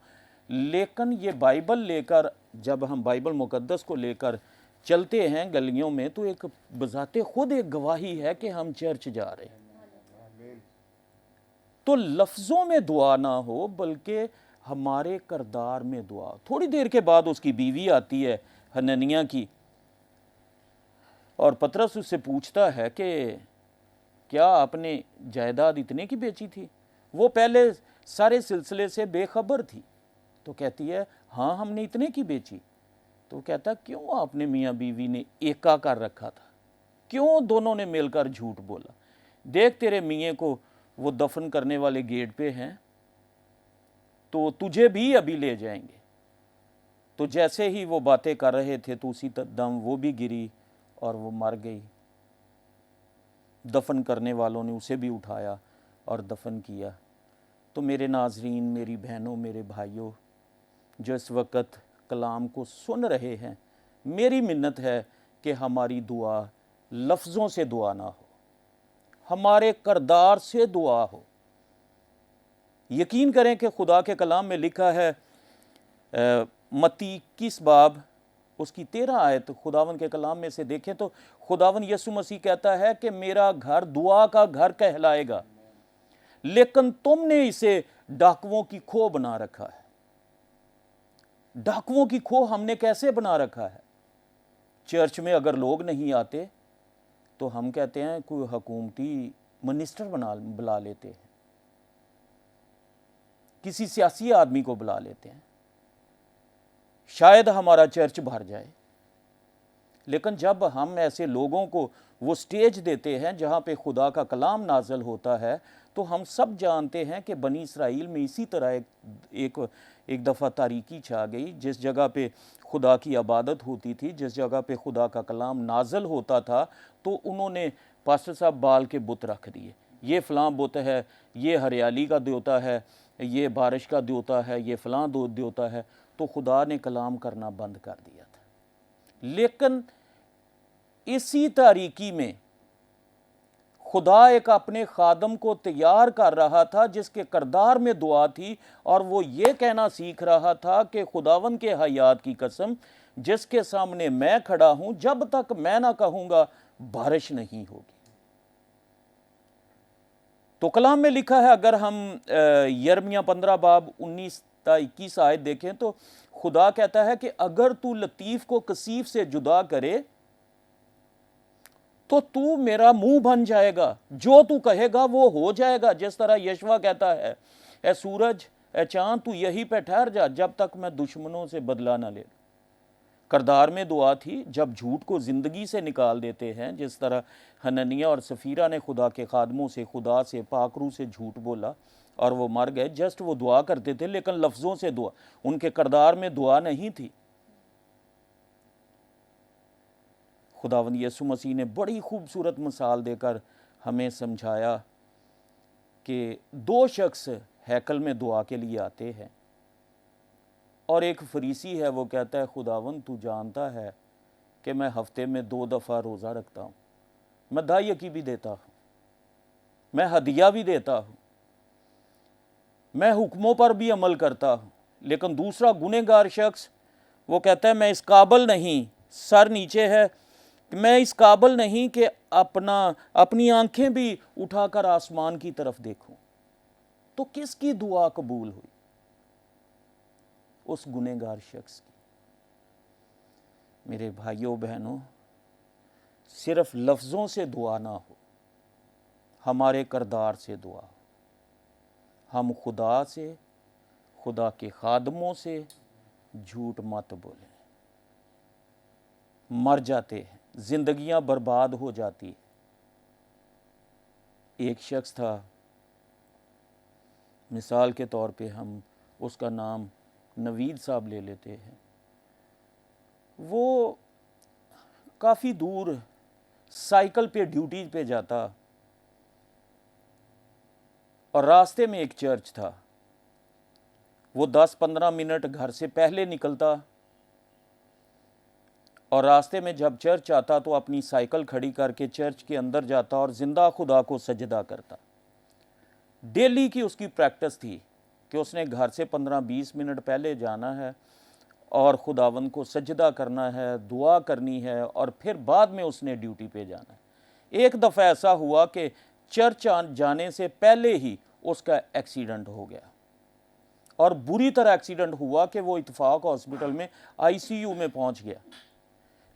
Speaker 3: लेकिन ये बाइबल लेकर, जब हम बाइबल मुक़द्दस को लेकर चलते हैं गलियों में, तो एक बज़ाते खुद एक गवाही है कि हम चर्च जा रहे हैं। तो लफ्ज़ों में दुआ ना हो, बल्कि हमारे किरदार में दुआ। थोड़ी देर के बाद उसकी बीवी आती है हननिया की, और पतरस उससे पूछता है कि क्या आपने जायदाद इतने की बेची थी? वो पहले सारे सिलसिले से बेखबर थी, तो कहती है, हाँ हमने इतने की बेची। तो कहता, क्यों आपने मियाँ बीवी ने एका कर रखा था? क्यों दोनों ने मिलकर झूठ बोला? देख, तेरे मियाँ को वो दफन करने वाले गेट पे हैं, तो तुझे भी अभी ले जाएंगे। तो जैसे ही वो बातें कर रहे थे तो उसी दम वो भी गिरी और वो मर गई। दफन करने वालों ने उसे भी उठाया और दफन किया। तो मेरे नाजरीन, मेरी बहनों, मेरे भाइयों, जो इस वक्त कलाम को सुन रहे हैं, मेरी मिन्नत है कि हमारी दुआ लफ्ज़ों से दुआ ना हो, हमारे किरदार से दुआ हो। यकीन करें कि खुदा के कलाम में लिखा है, मत्ती 21 बाब उसकी 13 आयत खुदावन के कलाम में से देखें तो खुदावन यसु मसीह कहता है कि मेरा घर दुआ का घर कहलाएगा, लेकिन तुमने इसे डाकुओं की खो बना रखा है। डाकुओं की खो हमने कैसे बना रखा है? चर्च में अगर लोग नहीं आते तो हम कहते हैं कोई हुकूमती मिनिस्टर बुला लेते हैं, किसी सियासी आदमी को बुला लेते हैं, शायद हमारा चर्च भर जाए। लेकिन जब हम ऐसे लोगों को वो स्टेज देते हैं जहाँ पे खुदा का कलाम नाजल होता है, तो हम सब जानते हैं कि बनी इसराइल में इसी तरह एक दफ़ा तारीकी छा गई। जिस जगह पे खुदा की इबादत होती थी, जिस जगह पे खुदा का कलाम नाजल होता था, तो उन्होंने पास्टर साहब बाल के बुत रख दिए। ये फ़लाँ बुत है, ये हरियाली का देवता है, ये बारिश का देवता है, ये फ़लाँ देवता है। तो खुदा ने कलाम करना बंद कर दिया था। लेकिन इसी तारीकी में खुदा एक अपने खादम को तैयार कर रहा था जिसके किरदार में दुआ थी, और वो ये कहना सीख रहा था कि खुदावन के हयात की कसम, जिसके सामने मैं खड़ा हूं, जब तक मैं ना कहूंगा बारिश नहीं होगी। तो कलाम में लिखा है, अगर हम यिर्मयाह 15 बाब 19-21 आयत देखें तो खुदा कहता है कि अगर तू लतीफ को कसीफ से जुदा करे तो तू मेरा मुंह बन जाएगा, जो तू कहेगा वो हो जाएगा। जिस तरह यशवा कहता है, ए सूरज, ए चांद, तू यहीं पे ठहर जा जब तक मैं दुश्मनों से बदला ना ले। करदार में दुआ थी जब झूठ को ज़िंदगी से निकाल देते हैं, जिस तरह हननिया और सफ़ीरा ने खुदा के खादमों से, खुदा से, पाकरू से झूठ बोला और वो मर गए। जस्ट वो दुआ करते थे लेकिन लफ्ज़ों से दुआ, उनके करदार में दुआ नहीं थी। खुदावंद यीशु मसीह ने बड़ी खूबसूरत मिसाल देकर हमें समझाया कि दो शख्स हैकल में दुआ के लिए आते हैं और एक फरीसी है, वो कहता है खुदावंद तू जानता है कि मैं हफ्ते में 2 दफ़ा रोज़ा रखता हूँ, मैं दायकी भी देता हूँ, मैं हदिया भी देता हूँ, मैं हुक्मों पर भी अमल करता हूँ। लेकिन दूसरा गुनहगार शख्स वो कहता है मैं इस काबिल नहीं, सर नीचे है, मैं इस काबिल नहीं कि अपनी आंखें भी उठाकर आसमान की तरफ देखूं। तो किसकी दुआ कबूल हुई? उस गुनहगार शख्स की। मेरे भाइयों बहनों, सिर्फ लफ्ज़ों से दुआ ना हो, हमारे करदार से दुआ हो। हम खुदा से, खुदा के खादमों से झूठ मत बोलें। मर जाते हैं, जिंदगियां बर्बाद हो जाती। एक शख्स था, मिसाल के तौर पे हम उसका नाम नवीद साहब ले लेते हैं। वो काफ़ी दूर साइकिल पे ड्यूटी पे जाता और रास्ते में एक चर्च था। वो 10-15 मिनट घर से पहले निकलता और रास्ते में जब चर्च आता तो अपनी साइकिल खड़ी करके चर्च के अंदर जाता और जिंदा खुदा को सजदा करता। डेली की उसकी प्रैक्टिस थी कि उसने घर से 15-20 मिनट पहले जाना है और खुदावंद को सजदा करना है, दुआ करनी है और फिर बाद में उसने ड्यूटी पे जाना है। एक दफ़ा ऐसा हुआ कि चर्च जाने से पहले ही उसका एक्सीडेंट हो गया और बुरी तरह एक्सीडेंट हुआ कि वो इत्तेफाक हॉस्पिटल में आईसीयू में पहुंच गया।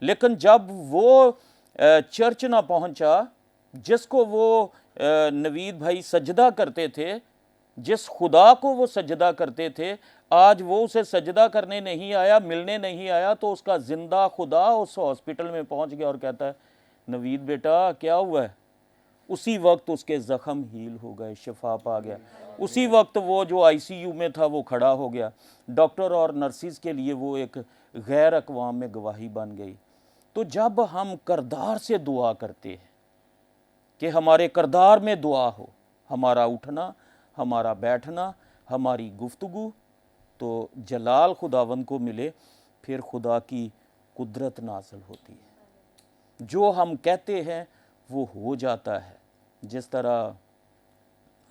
Speaker 3: लेकिन जब वो चर्च ना पहुंचा जिसको वो नवीद भाई सजदा करते थे, जिस खुदा को वो सजदा करते थे, आज वो उसे सजदा करने नहीं आया, मिलने नहीं आया, तो उसका जिंदा खुदा उस हॉस्पिटल में पहुंच गया और कहता है नवीद बेटा क्या हुआ है? उसी वक्त उसके ज़ख़म हील हो गए, शिफा पा गया। उसी वक्त वो जो आईसीयू में था वो खड़ा हो गया। डॉक्टर और नर्सिस के लिए वो एक गैर अक़वाम में गवाही बन गई। तो जब हम करदार से दुआ करते हैं कि हमारे करदार में दुआ हो, हमारा उठना, हमारा बैठना, हमारी गुफ्तगू, तो जलाल खुदावंद को मिले, फिर खुदा की कुदरत नाज़िल होती है। जो हम कहते हैं वो हो जाता है। जिस तरह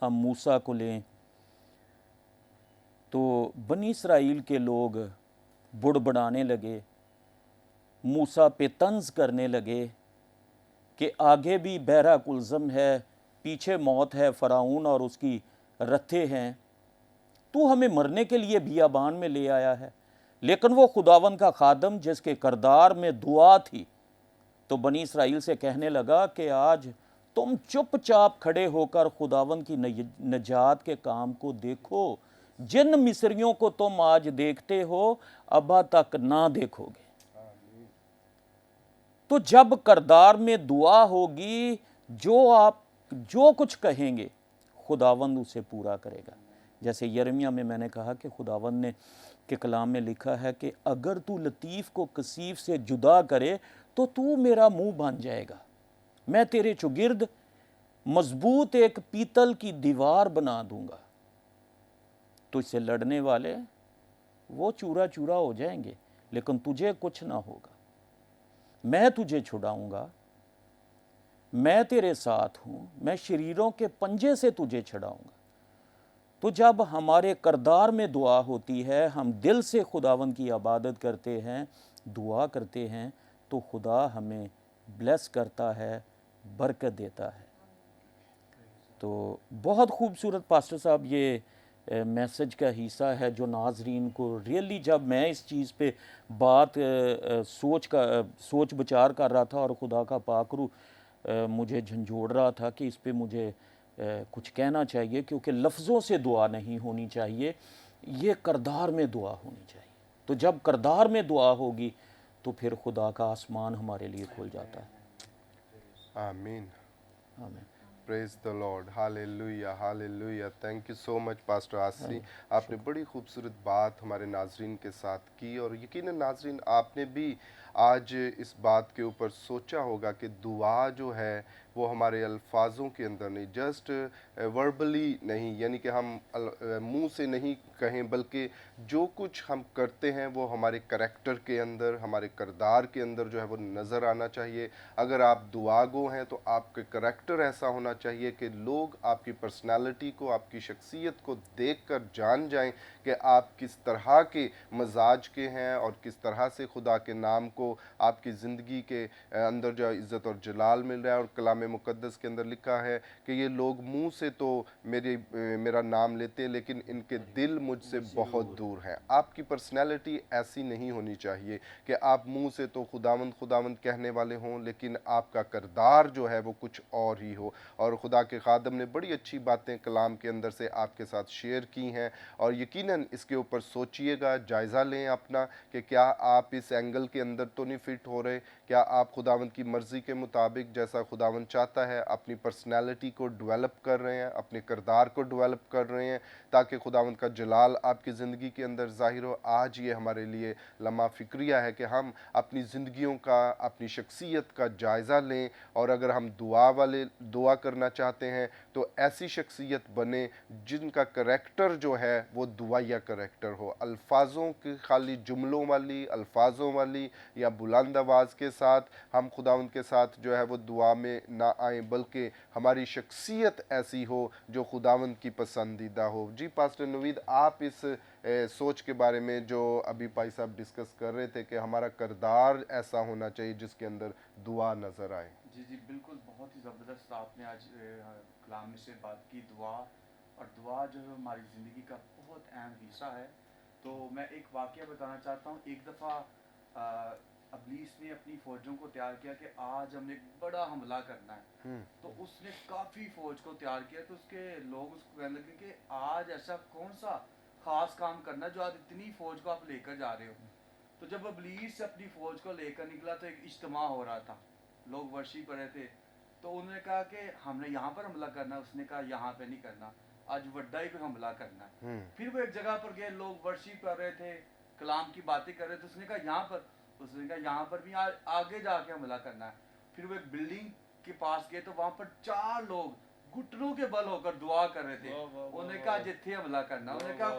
Speaker 3: हम मूसा को लें तो बनी इसराइल के लोग बुड़बड़ाने लगे, मूसा पे तंज करने लगे कि आगे भी बहरा कुलज़म है, पीछे मौत है, फ़राऊन और उसकी रथे हैं, तू हमें मरने के लिए बियाबान में ले आया है। लेकिन वो खुदावंद का खादम जिसके करदार में दुआ थी, तो बनी इसराइल से कहने लगा कि आज तुम चुपचाप खड़े होकर खुदावंद की नजात के काम को देखो। जिन मिस्रियों को तुम आज देखते हो अबा तक ना देखोगे। तो जब करदार में दुआ होगी, जो कुछ कहेंगे खुदावंद उसे पूरा करेगा। जैसे यिर्मयाह में मैंने कहा कि खुदावंद ने के कलाम में लिखा है कि अगर तू लतीफ़ को कसीफ से जुदा करे तो तू मेरा मुंह बन जाएगा, मैं तेरे चुगिर्द मजबूत एक पीतल की दीवार बना दूंगा। तुझसे लड़ने वाले वो चूरा चूरा हो जाएंगे, लेकिन तुझे कुछ ना होगा। मैं तुझे छुड़ाऊंगा, मैं तेरे साथ हूं, मैं शरीरों के पंजे से तुझे छुड़ाऊंगा। तो जब हमारे करदार में दुआ होती है, हम दिल से खुदावंद की इबादत करते हैं, दुआ करते हैं, तो खुदा हमें ब्लेस करता है, बरकत देता है। तो बहुत खूबसूरत पास्टर साहब ये मैसेज का हिस्सा है जो नाजरीन को रियली, जब मैं इस चीज़ पे बात सोच विचार कर रहा था और खुदा का पाकरू मुझे झंझोड़ रहा था कि इस पे मुझे कुछ कहना चाहिए, क्योंकि लफ्ज़ों से दुआ नहीं होनी चाहिए, ये करदार में दुआ होनी चाहिए। तो जब करदार में दुआ होगी तो फिर खुदा का आसमान हमारे लिए खुल जाता है।
Speaker 1: आमीन।
Speaker 3: आमीन।
Speaker 1: Praise the Lord, hallelujah hallelujah. Thank you so much pastor आसी, आपने बड़ी खूबसूरत बात हमारे नाजरीन के साथ की, और यकीनन नाजरीन आपने भी आज इस बात के ऊपर सोचा होगा कि दुआ जो है वो हमारे अल्फाजों के अंदर नहीं, जस्ट वर्बली नहीं, यानी कि हम मुंह से नहीं कहें, बल्कि जो कुछ हम करते हैं वो हमारे करैक्टर के अंदर, हमारे किरदार के अंदर जो है वो नज़र आना चाहिए। अगर आप दुआगो हैं तो आपके करैक्टर ऐसा होना चाहिए कि लोग आपकी पर्सनालिटी को, आपकी शख्सियत को देखकर जान जाएं कि आप किस तरह के मजाज के हैं और किस तरह से खुदा के नाम को आपकी ज़िंदगी के अंदर जो इज़्ज़त और जलाल मिल रहा है। और कलाम मुक़द्दस के अंदर लिखा है कि ये लोग मुंह से तो मेरा नाम लेते हैं, लेकिन इनके दिल मुझसे बहुत दूर हैं। आपकी पर्सनैलिटी ऐसी नहीं होनी चाहिए कि आप मुंह से तो खुदावंद खुदावंद कहने वाले हों, लेकिन आपका किरदार जो है वो कुछ और ही हो। और खुदा के खादम ने बड़ी अच्छी बातें कलाम के अंदर से आपके साथ शेयर की हैं, और यकीनन इसके ऊपर सोचिएगा, जायज़ा लें अपना कि क्या आप इस एंगल के अंदर तो नहीं फिट हो रहे, क्या आप खुदावंद की मर्ज़ी के मुताबिक जैसा खुदावंद चाहता है अपनी पर्सनैलिटी को डेवलप कर रहे हैं, अपने किरदार को डेवलप कर रहे हैं, ताकि खुदावंद का जलाल आपकी ज़िंदगी के अंदर ज़ाहिर हो। आज ये हमारे लिए लम्हा फ़िक्रिया है कि हम अपनी ज़िंदगियों का, अपनी शख्सियत का जायज़ा लें, और अगर हम दुआ करना चाहते हैं तो ऐसी शख्सियत बने जिनका करैक्टर जो है वो दुआया करैक्टर हो, अल्फाजों के खाली जुमलों वाली, अल्फाजों वाली या बुलंद आवाज़ के साथ हम खुदावंद के साथ जो है वो दुआ में ना आए, बल्कि हमारी शख्सियत ऐसी हो जो खुदावंद की पसंदीदा हो। जी पास्टर नवीद, आप इस सोच के बारे में जो अभी भाई साहब डिस्कस कर रहे थे कि हमारा किरदार ऐसा होना चाहिए जिसके अंदर दुआ नज़र आए।
Speaker 2: जी जी बिल्कुल, बहुत ही ज़बरदस्त आपने आज कलाम में से बात की दुआ, और दुआ जो है हमारी ज़िंदगी का बहुत अहम हिस्सा है। तो मैं एक वाक़या बताना चाहता हूँ। एक दफ़ा अबलीस ने अपनी फ़ौजों को तैयार किया कि आज हमने एक बड़ा हमला करना है। तो उसने काफ़ी फ़ौज को तैयार किया, तो उसके लोग उसको कहने लगे कि आज ऐसा कौन सा ख़ास काम करना जो आज इतनी फ़ौज को आप लेकर जा रहे हो। तो जब अबलीस अपनी फ़ौज को लेकर निकला तो एक इज्तिमा हो रहा था, लोग वर्शिप कर रहे थे। तो उन्होंने कहा कि हमने यहाँ पर हमला करना है। उसने कहा यहाँ पे नहीं करना, आज वड्डाई पे हमला करना है। फिर वो एक जगह पर गए, लोग वर्शिप कर रहे थे, कलाम की बातें कर रहे थे। उसने कहा यहाँ पर, उसने कहा यहाँ पर भी आगे जाके हमला करना है। फिर वो एक बिल्डिंग के पास गए तो वहां पर 4 लोग घुटनों के बल होकर दुआ कर रहे थे। उन्होंने कहा जिथे हमला करना, उन्होंने कहा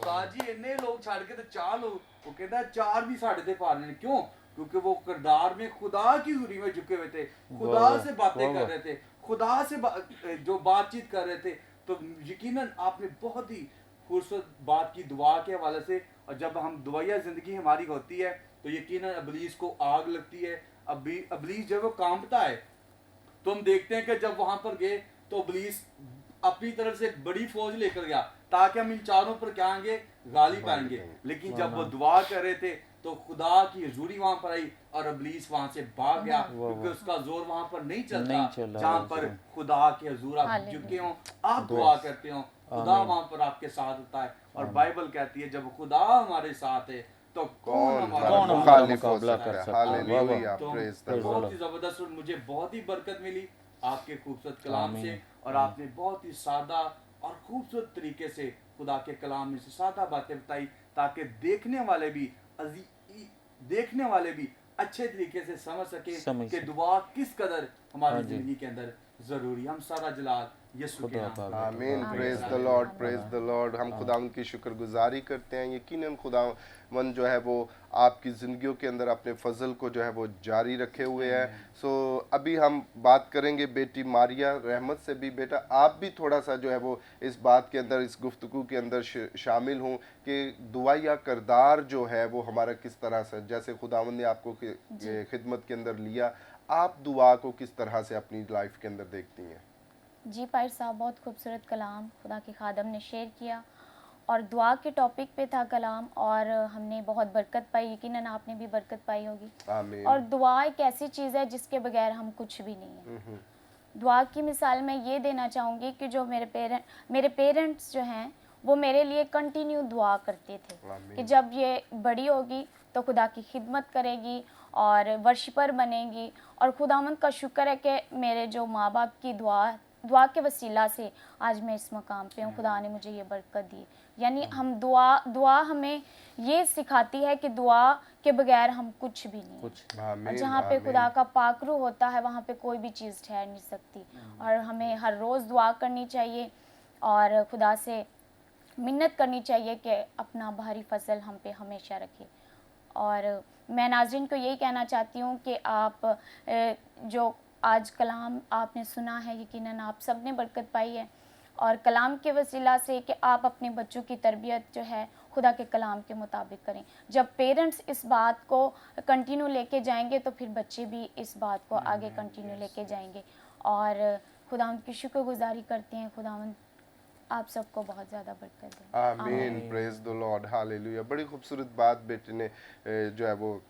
Speaker 2: ताजी इन्ने लोग छाड़ के तो 4 लोग, वो कहता 4 भी साढ़े थे पारने। क्यों? क्योंकि वो किरदार में खुदा की हुरी में झुके हुए थे, खुदा से बातें कर रहे थे, खुदा से जो बातचीत कर रहे थे। तो यकीनन आपने बहुत ही खूबसूरत बात की दुआ के हवाले से। और जब हम दुआया ज़िंदगी हमारी होती है तो यकीनन अबलीस को आग लगती है। अबलीस जब वो कांपता है तो हम देखते हैं कि जब वहां पर गए तो अबलीस अपनी तरफ से एक बड़ी फौज लेकर गया ताकि हम इन 4 पर क्या आएंगे, गाली पाएंगे। लेकिन जब वो दुआ कर रहे थे तो खुदा की हजूरी वहां पर आई और अबलीस वहां से भाग गया, क्योंकि उसका जोर वहां पर नहीं चलता जहां पर खुदा के हजूर आप झुके हो, आप दुआ करते हो, खुदा वहां पर आपके साथ होता है। और बाइबल कहती है जब खुदा हमारे साथ है तो कौन हमारा
Speaker 3: मुकाबला कर सकता है।
Speaker 2: तो बहुत ही जबरदस्त, मुझे बहुत ही बरकत मिली आपके खूबसूरत कलाम से। और आपने बहुत ही सादा और खूबसूरत तरीके से खुदा के कलाम में से सादा बातें बताई, ताकि देखने वाले भी अच्छे तरीके से समझ सके कि दुआ किस कदर हमारी जिंदगी के अंदर जरूरी। हम सारा जलाल यीशु के नाम।
Speaker 1: आमीन। Praise the Lord, praise the Lord. हम खुदावंद की शुक्रगुजारी करते हैं। यकीनन खुदावंद जो है वो आपकी ज़िंदगियों के अंदर अपने फजल को जो है वो जारी रखे हुए है। सो अभी हम बात करेंगे बेटी मारिया रहमत से भी। बेटा आप भी थोड़ा सा जो है वो इस बात के अंदर, इस गुफ्तगू के अंदर शामिल हों कि दुआ या किरदार जो है वो हमारा किस तरह से, जैसे खुदावंद ने आपको खिदमत के अंदर लिया, आप दुआ को किस तरह से अपनी लाइफ के अंदर देखती हैं?
Speaker 4: जी पायर साहब, बहुत खूबसूरत कलाम खुदा के खादम ने शेयर किया और दुआ के टॉपिक पे था कलाम, और हमने बहुत बरकत पाई। यकीनन आपने भी बरकत पाई होगी।
Speaker 1: आमीन।
Speaker 4: और दुआ एक ऐसी चीज़ है जिसके बगैर हम कुछ भी नहीं है। दुआ की मिसाल मैं ये देना चाहूँगी कि जो मेरे पेरेंट्स जो हैं वो मेरे लिए कंटिन्यू दुआ करते थे कि जब ये बड़ी होगी तो खुदा की खिदमत करेगी और वर्शिपर बनेगी। और खुदावंद का शुक्र है कि मेरे जो माँ बाप की दुआ के वसीला से आज मैं इस मकाम पे हूँ। खुदा ने मुझे ये बरकत दी। यानी हम दुआ हमें ये सिखाती है कि दुआ के बगैर हम कुछ भी नहीं।
Speaker 3: कुछ
Speaker 1: आमीन,
Speaker 4: जहाँ पे
Speaker 1: आमीन।
Speaker 4: खुदा का पाकरू होता है वहाँ पे कोई भी चीज़ ठहर नहीं सकती। और हमें हर रोज़ दुआ करनी चाहिए और खुदा से मिन्नत करनी चाहिए कि अपना भारी फसल हम पे हमेशा रखे। और मैं नाज़रीन को यही कहना चाहती हूँ कि आप जो आज कलाम आपने सुना है, यकीनन आप सब ने बरकत पाई है। और कलाम के वसीला से कि आप अपने बच्चों की तरबियत जो है खुदा के कलाम के मुताबिक करें। जब पेरेंट्स इस बात को कंटिन्यू लेके जाएंगे तो फिर बच्चे भी इस बात को आगे कंटिन्यू लेके जाएंगे। और खुदावंद की शुक्रगुजारी करते हैं। खुदावंद आप सबको बहुत ज़्यादा बरकत दें।
Speaker 1: आमीन, प्रेज द लॉर्ड, हालेलुया। बड़ी खूबसूरत बात बेटे ने जो है वो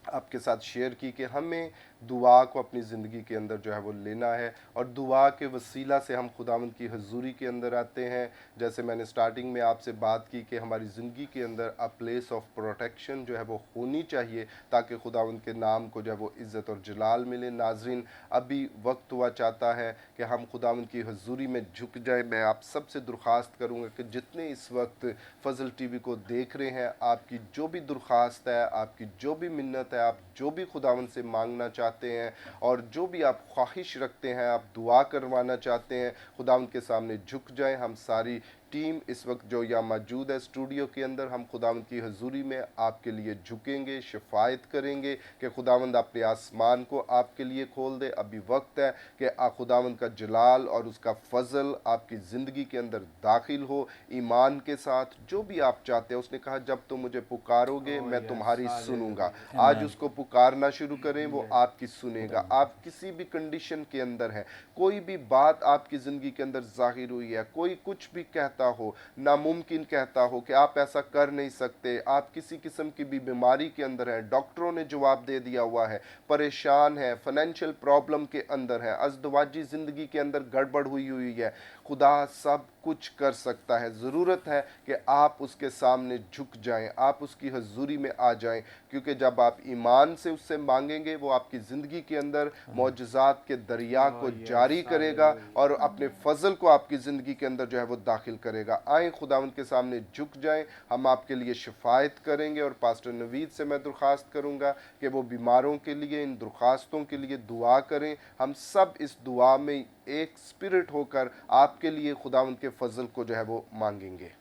Speaker 1: आपके साथ शेयर की कि हमें दुआ को अपनी ज़िंदगी के अंदर जो है वो लेना है और दुआ के वसीला से हम खुदावंद की हजूरी के अंदर आते हैं। जैसे मैंने स्टार्टिंग में आपसे बात की कि हमारी ज़िंदगी के अंदर अ प्लेस ऑफ प्रोटेक्शन जो है वो होनी चाहिए ताकि खुदावंद के नाम को जो है वो इज़्ज़त और जलाल मिले। नाजरीन, अभी वक्त हुआ चाहता है कि हम खुदावंद की हजूरी में झुक जाए। मैं आप सबसे दरख्वास्त करूँगा कि जितने इस वक्त फजल टीवी को देख रहे हैं, आपकी जो भी दरख्वास्त है, आपकी जो भी मिन्नत है, आप जो भी खुदावंद से मांगना चाहते हैं और जो भी आप ख्वाहिश रखते हैं, आप दुआ करवाना चाहते हैं, खुदावंद के सामने झुक जाएं। हम सारी टीम इस वक्त जो यहाँ मौजूद है स्टूडियो के अंदर, हम खुदावंद की हजूरी में आपके लिए झुकेंगे, शिफायत करेंगे कि खुदावंद अपने आसमान को आपके लिए खोल दे। अभी वक्त है कि खुदावंद का जलाल और उसका फजल आपकी ज़िंदगी के अंदर दाखिल हो ईमान के साथ। जो भी आप चाहते हैं, उसने कहा जब तुम मुझे पुकारोगे मैं तुम्हारी सुनूंगा। आज उसको पुकारना शुरू करें, वो आपकी सुनेगा। आप किसी भी कंडीशन के अंदर हैं, कोई भी बात आपकी ज़िंदगी के अंदर जाहिर हुई है, कोई कुछ भी कहता हो, नामुमकिन कहता हो कि आप ऐसा कर नहीं सकते, आप किसी किस्म की भी बीमारी के अंदर हैं, डॉक्टरों ने जवाब दे दिया हुआ है, परेशान है, फाइनेंशियल प्रॉब्लम के अंदर है, अज़दवाजी ज़िंदगी के अंदर गड़बड़ हुई है, खुदा सब कुछ कर सकता है। ज़रूरत है कि आप उसके सामने झुक जाएं, आप उसकी हजूरी में आ जाएं, क्योंकि जब आप ईमान से उससे मांगेंगे वो आपकी ज़िंदगी के अंदर मौजज़ात के दरिया को जारी करेगा और अपने फजल को आपकी ज़िंदगी के अंदर जो है वो दाखिल करेगा। आए खुदावंद के सामने झुक जाएं, हम आपके लिए शिफायत करेंगे। और पास्टर नवीद से मैं दरख्वास्त करूँगा कि वो बीमारों के लिए, इन दरख्वास्तों के लिए दुआ करें। हम सब इस दुआ में एक स्पिरिट होकर आपके लिए खुदावंद के फजल को जो है वो मांगेंगे।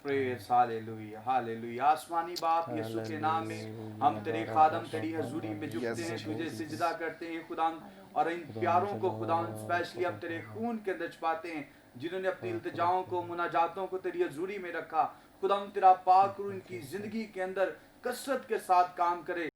Speaker 2: Praise hallelujah, hallelujah. आसमानी बाप यीशु के नाम में हम तेरे खादम तेरी हजूरी में झुकते हैं, तुझे सिजदा करते हैं खुदा। और इन प्यारों को खुदा स्पेशली हम तेरे खून के अंदर छुपाते हैं, जिन्होंने अपनी इल्तिजाओं को, मुनाजातों को तेरी हजूरी में रखा। खुदा तेरा पाक रूह इनकी जिंदगी के अंदर कसरत के साथ काम करे।